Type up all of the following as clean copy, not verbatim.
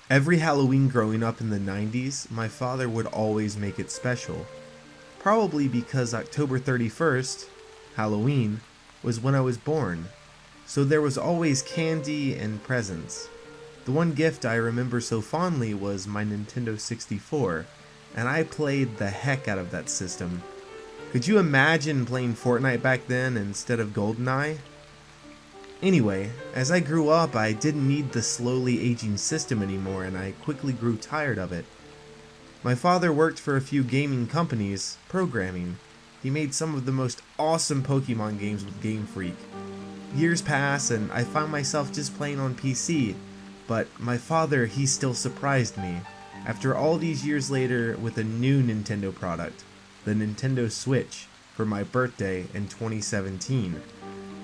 Every Halloween growing up in the 90s, my father would always make it special. Probably because October 31st, Halloween, was when I was born. So there was always candy and presents. The one gift I remember so fondly was my Nintendo 64, and I played the heck out of that system. Could you imagine playing Fortnite back then instead of GoldenEye? Anyway, as I grew up, I didn't need the slowly aging system anymore, and I quickly grew tired of it. My father worked for a few gaming companies, programming. He made some of the most awesome Pokemon games with Game Freak. Years pass, and I found myself just playing on PC, but my father, he still surprised me, after all these years later, with a new Nintendo product, the Nintendo Switch, for my birthday in 2017.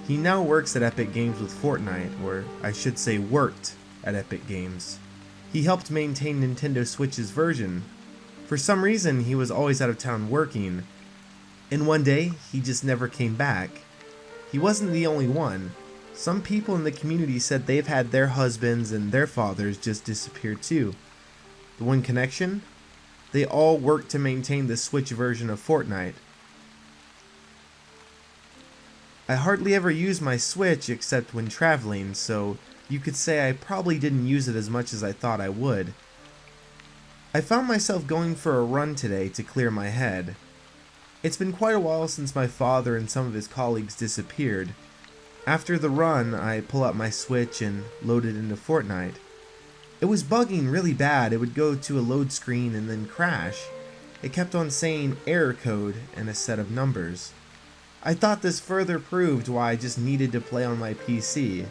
He now works at Epic Games with Fortnite, or I should say worked at Epic Games. He helped maintain Nintendo Switch's version. For some reason, he was always out of town working, and one day, he just never came back. He wasn't the only one. Some people in the community said they've had their husbands and their fathers just disappear too. The one connection? They all worked to maintain the Switch version of Fortnite. I hardly ever use my Switch except when traveling, so you could say I probably didn't use it as much as I thought I would. I found myself going for a run today to clear my head. It's been quite a while since my father and some of his colleagues disappeared. After the run, I pull out my Switch and load it into Fortnite. It was bugging really bad. It would go to a load screen and then crash. It kept on saying error code and a set of numbers. I thought this further proved why I just needed to play on my PC.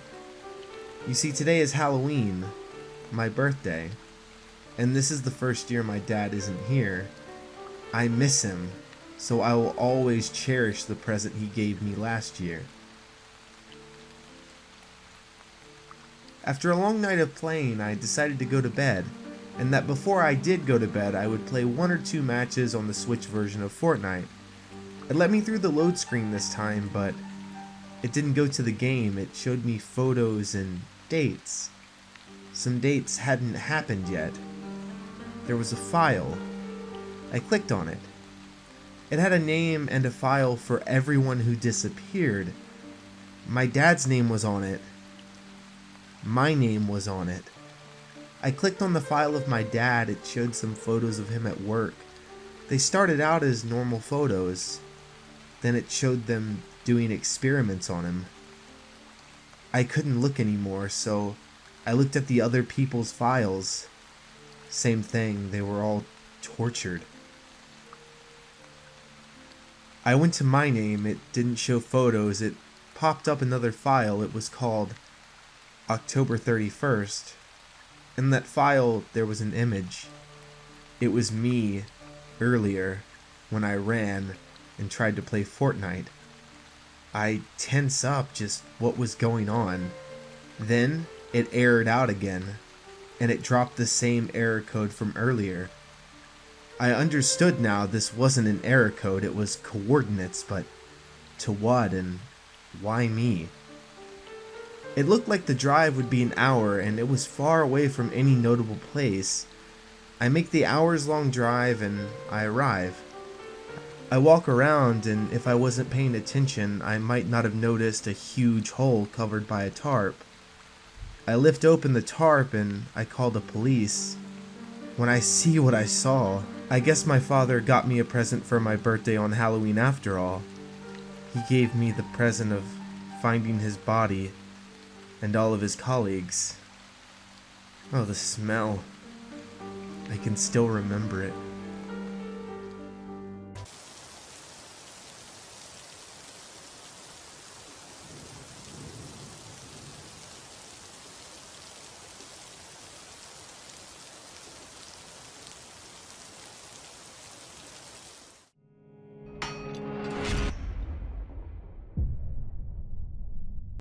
You see, today is Halloween, my birthday, and this is the first year my dad isn't here. I miss him, so I will always cherish the present he gave me last year. After a long night of playing, I decided to go to bed, and that before I did go to bed, I would play 1 or 2 matches on the Switch version of Fortnite. It let me through the load screen this time, but it didn't go to the game. It showed me photos and dates. Some dates hadn't happened yet. There was a file. I clicked on it. It had a name and a file for everyone who disappeared. My dad's name was on it. My name was on it. I clicked on the file of my dad. It showed some photos of him at work. They started out as normal photos. Then it showed them doing experiments on him. I couldn't look anymore, so I looked at the other people's files. Same thing, they were all tortured. I went to my name. It didn't show photos. It popped up another file. It was called October 31st. In that file, there was an image. It was me earlier when I ran and tried to play Fortnite. I tense up just what was going on. Then it errored out again, and it dropped the same error code from earlier. I understood now this wasn't an error code, it was coordinates, but to what and why me? It looked like the drive would be an hour, and it was far away from any notable place. I make the hours-long drive, and I arrive. I walk around, and if I wasn't paying attention, I might not have noticed a huge hole covered by a tarp. I lift open the tarp, and I call the police. When I see what I saw, I guess my father got me a present for my birthday on Halloween after all. He gave me the present of finding his body and all of his colleagues. Oh, the smell. I can still remember it.